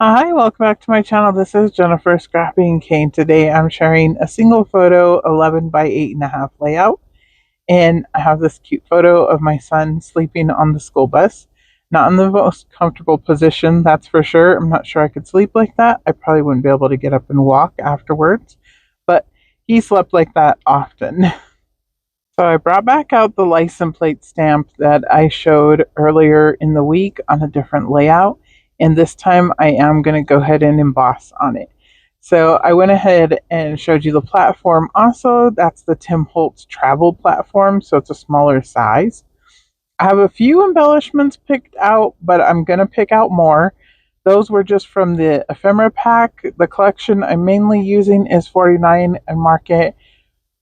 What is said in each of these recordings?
Hi, welcome back to my channel. This is Jennifer Scrappy and Kane. Today I'm sharing a single photo 11 by 8.5 layout. And I have this cute photo of my son sleeping on the school bus. Not in the most comfortable position, that's for sure. I'm not sure I could sleep like that. I probably wouldn't be able to get up and walk afterwards. But he slept like that often. So I brought back out the license plate stamp that I showed earlier in the week on a different layout, and this time I am going to go ahead and emboss on it. So I went ahead and showed you the platform. Also, that's the Tim Holtz travel platform, so it's a smaller size. I have a few embellishments picked out, but I'm going to pick out more. Those were just from the ephemera pack. The collection I'm mainly using is 49 and Market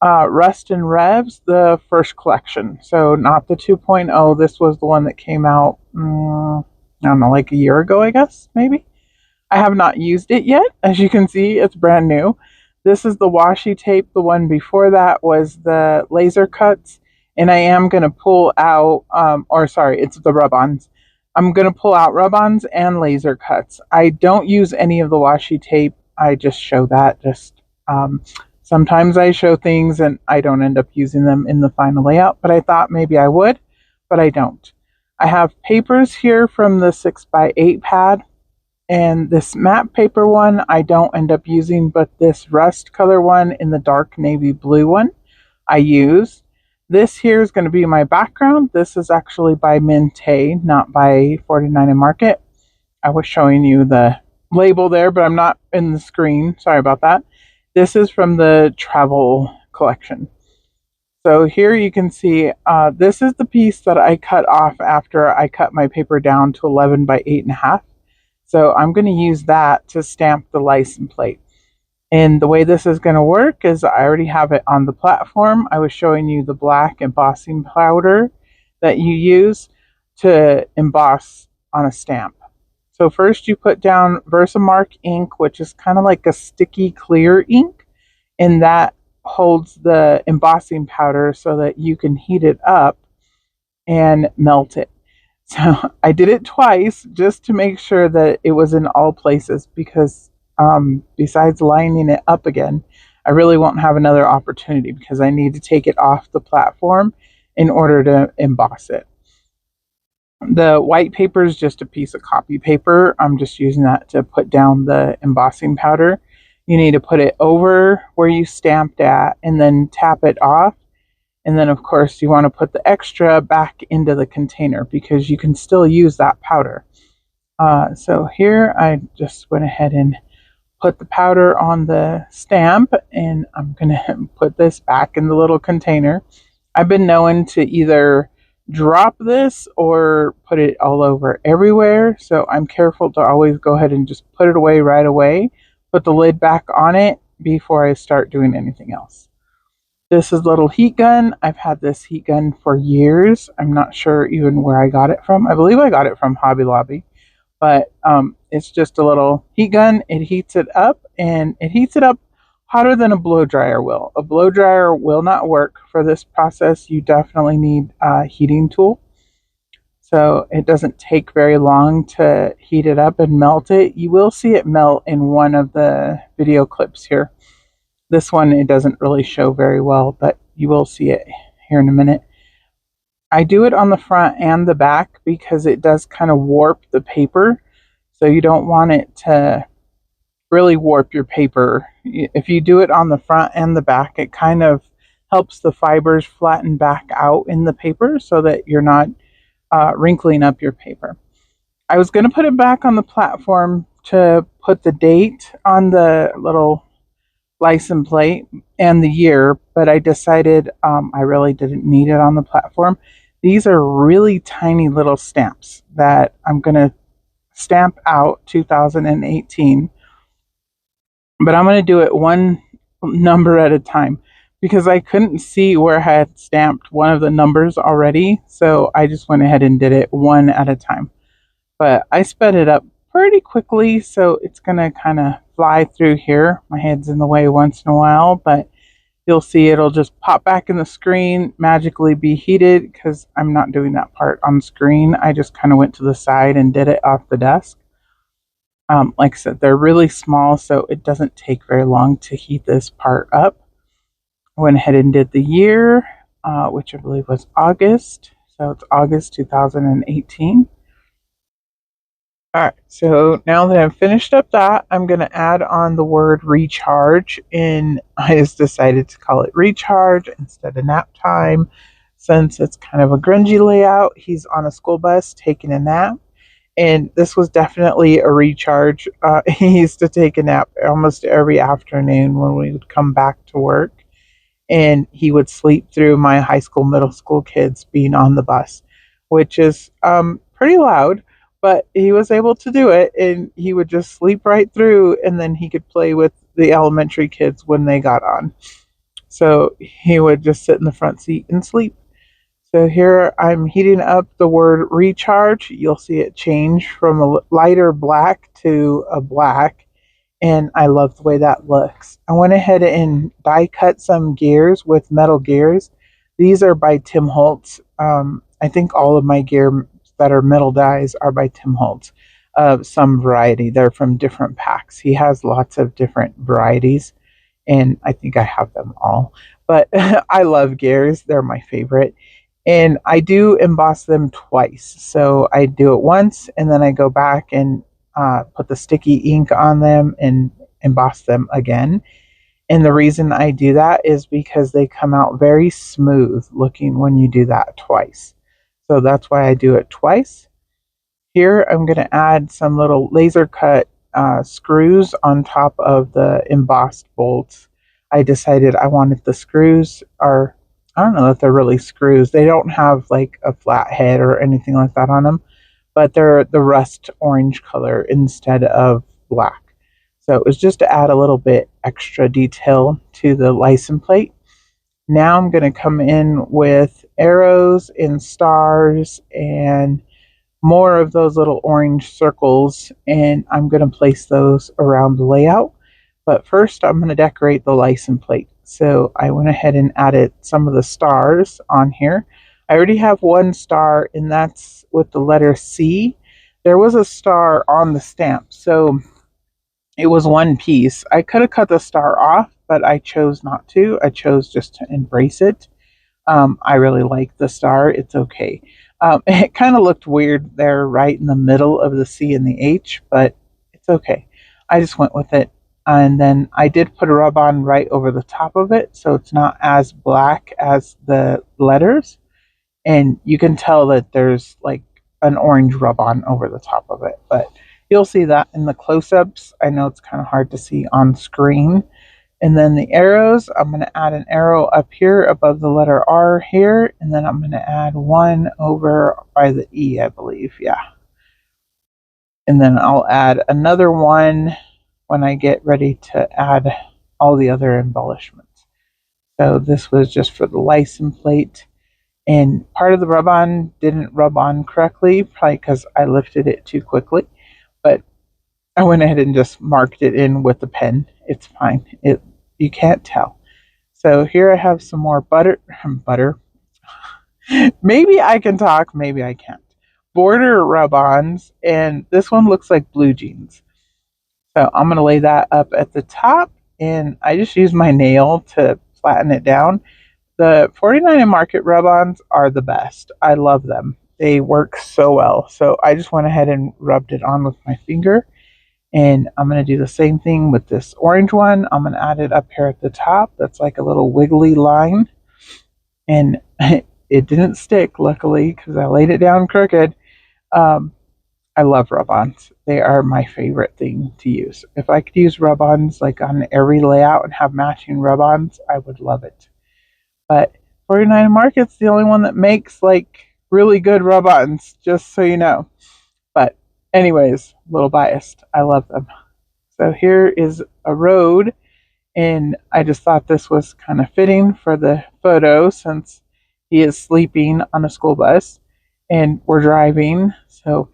Rust and Revs, the first collection. So not the 2.0. This was the one that came out, I don't know, like a year ago, I guess, maybe. I have not used it yet. As you can see, it's brand new. This is the washi tape. The one before that was the laser cuts. And I am going to pull out, it's the rub-ons. I'm going to pull out rub-ons and laser cuts. I don't use any of the washi tape. I just show that. Sometimes I show things and I don't end up using them in the final layout, but I thought maybe I would, but I don't. I have papers here from the 6x8 pad, and this matte paper one I don't end up using, but this rust color one in the dark navy blue one I use. This here is going to be my background. This is actually by Mintay, not by 49 and Market. I was showing you the label there, but I'm not in the screen. Sorry about that. This is from the travel collection. So here you can see this is the piece that I cut off after I cut my paper down to 11 by 8.5. So I'm going to use that to stamp the license plate. And the way this is going to work is I already have it on the platform. I was showing you the black embossing powder that you use to emboss on a stamp. So first you put down Versamark ink, which is kind of like a sticky clear ink, and that holds the embossing powder so that you can heat it up and melt it. So I did it twice just to make sure that it was in all places because besides lining it up again, I really won't have another opportunity because I need to take it off the platform in order to emboss it. The white paper is just a piece of copy paper. I'm just using that to put down the embossing powder. You need to put it over where you stamped at and then tap it off. And then, of course, you want to put the extra back into the container because you can still use that powder. So here I just went ahead and put the powder on the stamp, and I'm going to put this back in the little container. I've been known to either drop this or put it all over everywhere, so I'm careful to always go ahead and just put it away right away, put the lid back on it before I start doing anything else. This is a little heat gun. I've had this heat gun for years. I'm not sure even where I got it from. I believe I got it from Hobby Lobby, but it's just a little heat gun. It heats it up, and it heats it up hotter than a blow dryer will. A blow dryer will not work for this process. You definitely need a heating tool. So it doesn't take very long to heat it up and melt it. You will see it melt in one of the video clips here. This one, it doesn't really show very well, but you will see it here in a minute. I do it on the front and the back because it does kind of warp the paper. So you don't want it to really warp your paper. If you do it on the front and the back, it kind of helps the fibers flatten back out in the paper so that you're not wrinkling up your paper. I was going to put it back on the platform to put the date on the little license plate and the year, but I decided I really didn't need it on the platform. These are really tiny little stamps that I'm going to stamp out 2018, but I'm going to do it one number at a time because I couldn't see where I had stamped one of the numbers already, so I just went ahead and did it one at a time. But I sped it up pretty quickly, so it's going to kind of fly through here. My head's in the way once in a while, but you'll see it'll just pop back in the screen, magically be heated, because I'm not doing that part on screen. I just kind of went to the side and did it off the desk. Like I said, they're really small, so it doesn't take very long to heat this part up. I went ahead and did the year, which I believe was August. So it's August 2018. All right, so now that I've finished up that, I'm going to add on the word recharge, and I just decided to call it recharge instead of nap time since it's kind of a grungy layout. He's on a school bus taking a nap, and this was definitely a recharge. He used to take a nap almost every afternoon when we would come back to work, and he would sleep through my high school, middle school kids being on the bus, which is pretty loud, but he was able to do it, and he would just sleep right through, and then he could play with the elementary kids when they got on. So he would just sit in the front seat and sleep. So here I'm heating up the word recharge. You'll see it change from a lighter black to a black, and I love the way that looks. I went ahead and die cut some gears with metal gears. These are by Tim Holtz. I think all of my gear that are metal dies are by Tim Holtz of some variety. They're from different packs. He has lots of different varieties, and I think I have them all. But I love gears, they're my favorite. And I do emboss them twice. So I do it once and then I go back and put the sticky ink on them and emboss them again. And the reason I do that is because they come out very smooth looking when you do that twice. So that's why I do it twice. Here I'm going to add some little laser cut screws on top of the embossed bolts. I decided I wanted the screws, or I don't know if they're really screws. They don't have like a flat head or anything like that on them, but they're the rust orange color instead of black. So it was just to add a little bit extra detail to the license plate. Now I'm going to come in with arrows and stars and more of those little orange circles, and I'm going to place those around the layout. But first, I'm going to decorate the license plate. So I went ahead and added some of the stars on here. I already have one star, and that's with the letter C. There was a star on the stamp, so it was one piece. I could have cut the star off, but I chose not to. I chose just to embrace it. I really like the star. It's okay. It kind of looked weird there right in the middle of the C and the H, but it's okay. I just went with it. And then I did put a rub on right over the top of it, so it's not as black as the letters. And you can tell that there's like an orange rub on over the top of it, but you'll see that in the close ups. I know it's kind of hard to see on screen. And then the arrows, I'm going to add an arrow up here above the letter R here, and then I'm going to add one over by the E, I believe. Yeah. And then I'll add another one when I get ready to add all the other embellishments. So this was just for the license plate. And part of the rub on didn't rub on correctly, probably because I lifted it too quickly. But I went ahead and just marked it in with the pen. It's fine. You can't tell. So here I have some more butter. Maybe I can talk, maybe I can't. Border rub-ons, and this one looks like blue jeans. So I'm gonna lay that up at the top, and I just use my nail to flatten it down. The 49 and Market rub-ons are the best. I love them. They work so well. So I just went ahead and rubbed it on with my finger. And I'm going to do the same thing with this orange one. I'm going to add it up here at the top. That's like a little wiggly line. And it didn't stick, luckily, because I laid it down crooked. I love rub-ons. They are my favorite thing to use. If I could use rub-ons like on every layout and have matching rub-ons, I would love it. But 49 Market's the only one that makes like really good rub-ons, just so you know. But anyways, a little biased. I love them. So here is a road, and I just thought this was kind of fitting for the photo since he is sleeping on a school bus and we're driving. So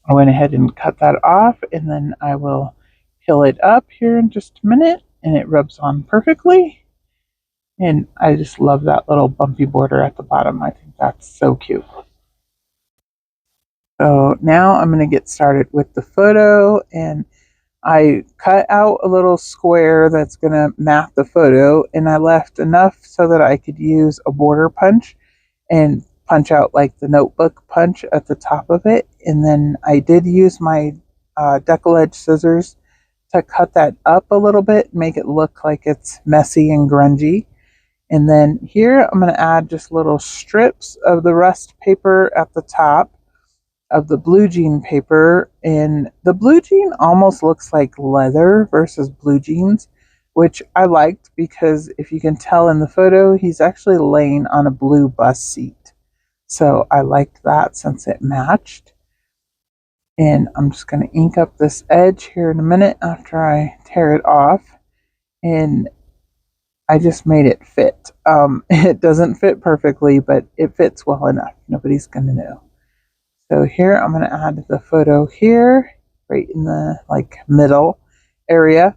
I went ahead and cut that off, and then I will peel it up here in just a minute, and it rubs on perfectly. And I just love that little bumpy border at the bottom. I think that's so cute. So now I'm going to get started with the photo, and I cut out a little square that's going to map the photo, and I left enough so that I could use a border punch and punch out like the notebook punch at the top of it. And then I did use my deckle edge scissors to cut that up a little bit, make it look like it's messy and grungy. And then here I'm going to add just little strips of the rust paper at the top of the blue jean paper. And the blue jean almost looks like leather versus blue jeans, which I liked because if you can tell in the photo, he's actually laying on a blue bus seat. So I liked that since it matched. And I'm just going to ink up this edge here in a minute after I tear it off. And I just made it fit. It doesn't fit perfectly, but it fits well enough. Nobody's going to know. So here I'm going to add the photo here, right in the like middle area.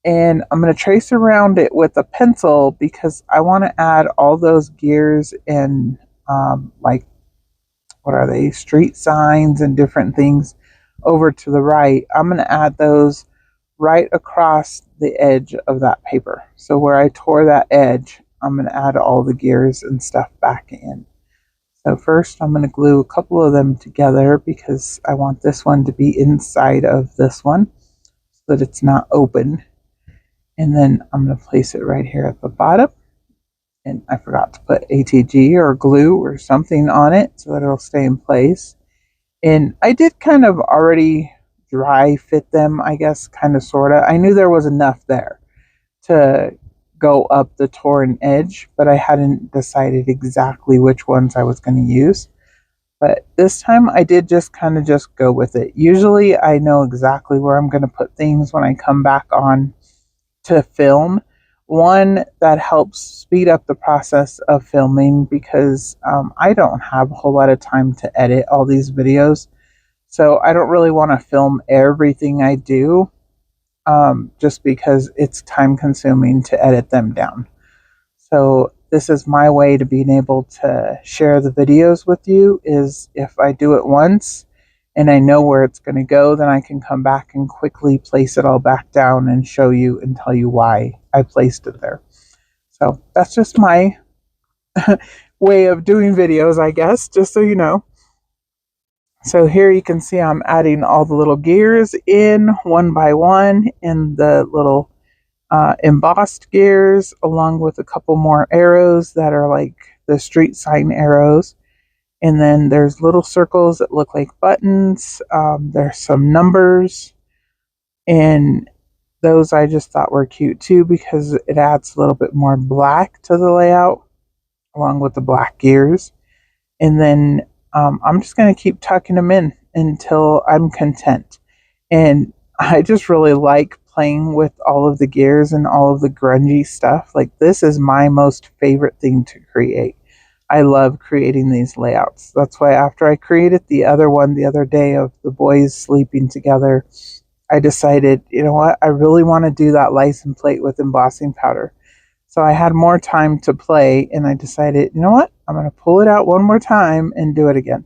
And I'm going to trace around it with a pencil because I want to add all those gears and like, what are they, street signs and different things over to the right. I'm going to add those right across the edge of that paper. So where I tore that edge, I'm going to add all the gears and stuff back in. So first I'm going to glue a couple of them together because I want this one to be inside of this one so that it's not open. And then I'm going to place it right here at the bottom. And I forgot to put ATG or glue or something on it so that it'll stay in place. And I did kind of already dry fit them, I guess, kind of, sort of. I knew there was enough there to go up the torn edge, but I hadn't decided exactly which ones I was going to use. But this time I did just kind of just go with it. Usually I know exactly where I'm going to put things when I come back on to film. One, that helps speed up the process of filming because I don't have a whole lot of time to edit all these videos. So I don't really want to film everything I do just because it's time consuming to edit them down. So this is my way to being able to share the videos with you, is if I do it once and I know where it's going to go, then I can come back and quickly place it all back down and show you and tell you why I placed it there. So that's just my way of doing videos, I guess, just so you know. So here you can see I'm adding all the little gears in one by one in the little embossed gears, along with a couple more arrows that are like the street sign arrows. And then there's little circles that look like buttons. There's some numbers, and those I just thought were cute too because it adds a little bit more black to the layout along with the black gears. And then I'm just going to keep tucking them in until I'm content. And I just really like playing with all of the gears and all of the grungy stuff. Like, this is my most favorite thing to create. I love creating these layouts. That's why after I created the other one the other day of the boys sleeping together, I decided, you know what, I really want to do that license plate with embossing powder. So I had more time to play, and I decided, you know what, I'm going to pull it out one more time and do it again.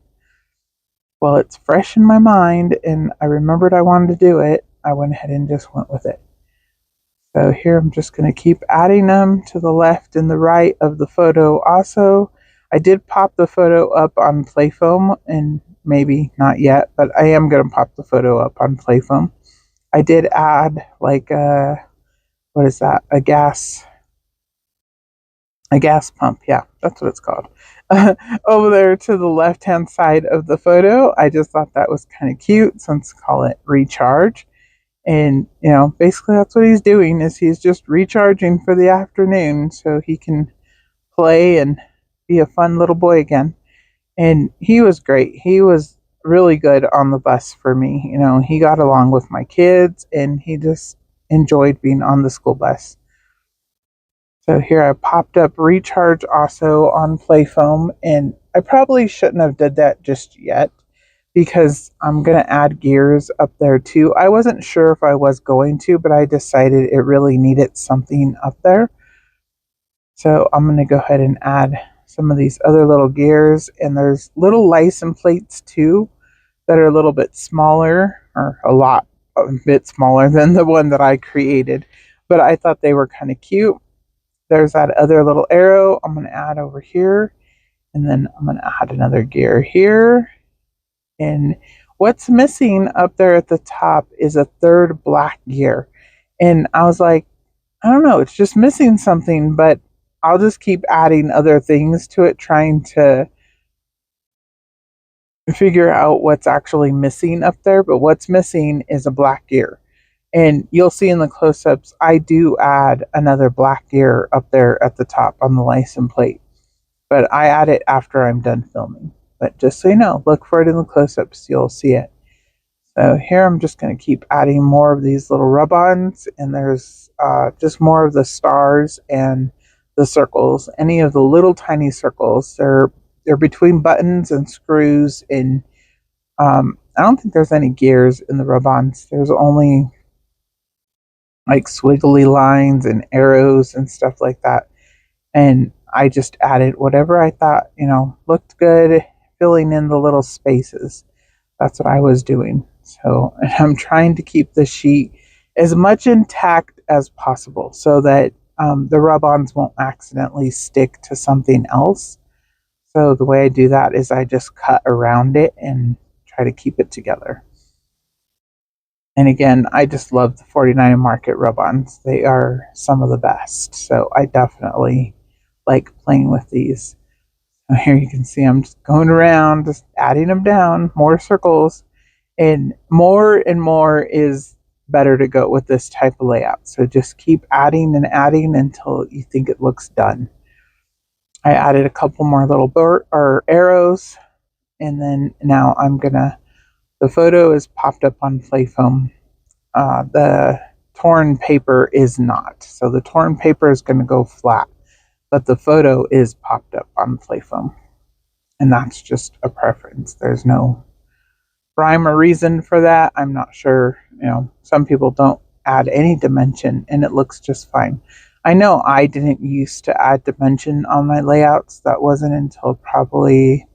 Well, it's fresh in my mind, and I remembered I wanted to do it. I went ahead and just went with it. So here I'm just going to keep adding them to the left and the right of the photo also. I did pop the photo up on Playfoam, and maybe not yet, but I am going to pop the photo up on Playfoam. I did add like what is that? A gas pump. Yeah, that's what it's called. Over there to the left-hand side of the photo. I just thought that was kind of cute, since call it recharge. And, you know, basically that's what he's doing, is he's just recharging for the afternoon so he can play and be a fun little boy again. And he was great. He was really good on the bus for me. You know, he got along with my kids, and he just enjoyed being on the school bus. So here I popped up recharge also on Playfoam, and I probably shouldn't have did that just yet because I'm going to add gears up there too. I wasn't sure if I was going to, but I decided it really needed something up there. So I'm going to go ahead and add some of these other little gears, and there's little license plates too that are a little bit smaller, or a bit smaller than the one that I created, but I thought they were kind of cute. There's that other little arrow I'm going to add over here, and then I'm going to add another gear here. And what's missing up there at the top is a third black gear. And I was like, I don't know, it's just missing something, but I'll just keep adding other things to it, trying to figure out what's actually missing up there. But what's missing is a black gear. And you'll see in the close-ups, I do add another black gear up there at the top on the license plate. But I add it after I'm done filming. But just so you know, look for it in the close-ups, you'll see it. So here I'm just going to keep adding more of these little rub-ons, and there's just more of the stars and the circles. Any of the little tiny circles, they're between buttons and screws, and I don't think there's any gears in the rub-ons. There's only like swiggly lines and arrows and stuff like that. And I just added whatever I thought, looked good, filling in the little spaces. That's what I was doing. So, and I'm trying to keep the sheet as much intact as possible so that the rub-ons won't accidentally stick to something else. So the way I do that is I just cut around it and try to keep it together. And again, I just love the 49 Market rub-ons. They are some of the best. So I definitely like playing with these. Now here you can see I'm just going around, just adding them down, more circles. And more is better to go with this type of layout. So just keep adding and adding until you think it looks done. I added a couple more little arrows. And then now the photo is popped up on Playfoam. The torn paper is not. So the torn paper is going to go flat, but the photo is popped up on Playfoam. And that's just a preference. There's no rhyme or reason for that. I'm not sure. Some people don't add any dimension and it looks just fine. I know I didn't used to add dimension on my layouts. That wasn't until probably,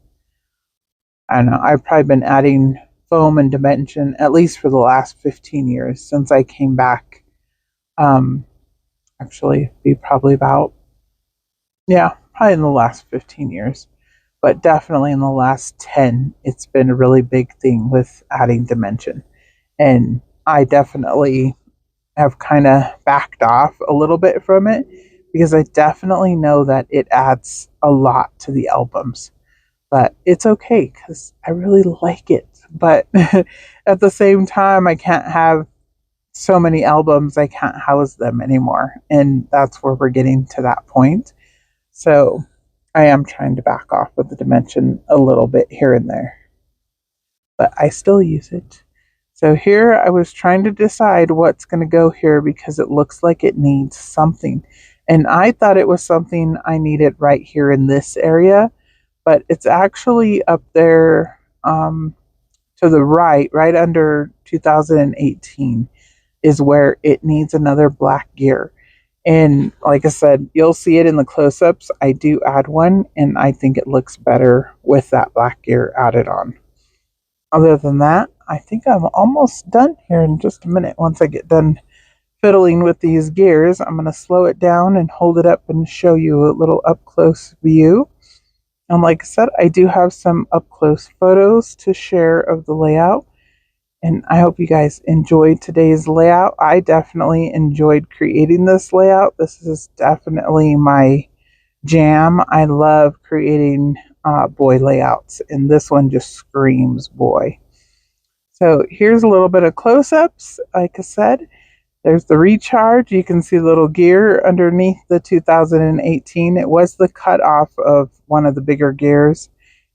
I don't know, I've probably been adding foam and dimension at least for the last 15 years since I came back. Actually, be probably about, probably in the last 15 years. But definitely in the last 10, it's been a really big thing with adding dimension. And I definitely have kind of backed off a little bit from it because I definitely know that it adds a lot to the albums. But it's okay because I really like it. But at the same time, I can't have so many albums, I can't house them anymore. And that's where we're getting to that point. So I am trying to back off with the dimension a little bit here and there. But I still use it. So here I was trying to decide what's going to go here because it looks like it needs something. And I thought it was something I needed right here in this area. But it's actually up there to the right under 2018 is where it needs another black gear. And like I said, you'll see it in the close-ups. I do add one, and I think it looks better with that black gear added on. Other than that, I think I'm almost done here in just a minute. Once I get done fiddling with these gears, I'm going to slow it down and hold it up and show you a little up-close view. And like I said, I do have some up-close photos to share of the layout. And I hope you guys enjoyed today's layout. I definitely enjoyed creating this layout. This is definitely my jam. I love creating boy layouts, and this one just screams boy. So here's a little bit of close-ups. Like I said, there's the recharge. You can see the little gear underneath the 2018. It was the cutoff of one of the bigger gears,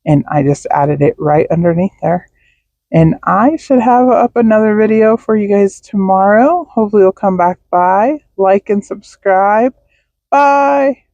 and I just added it right underneath there. And I should have up another video for you guys tomorrow. Hopefully you'll come back by, like and subscribe. Bye!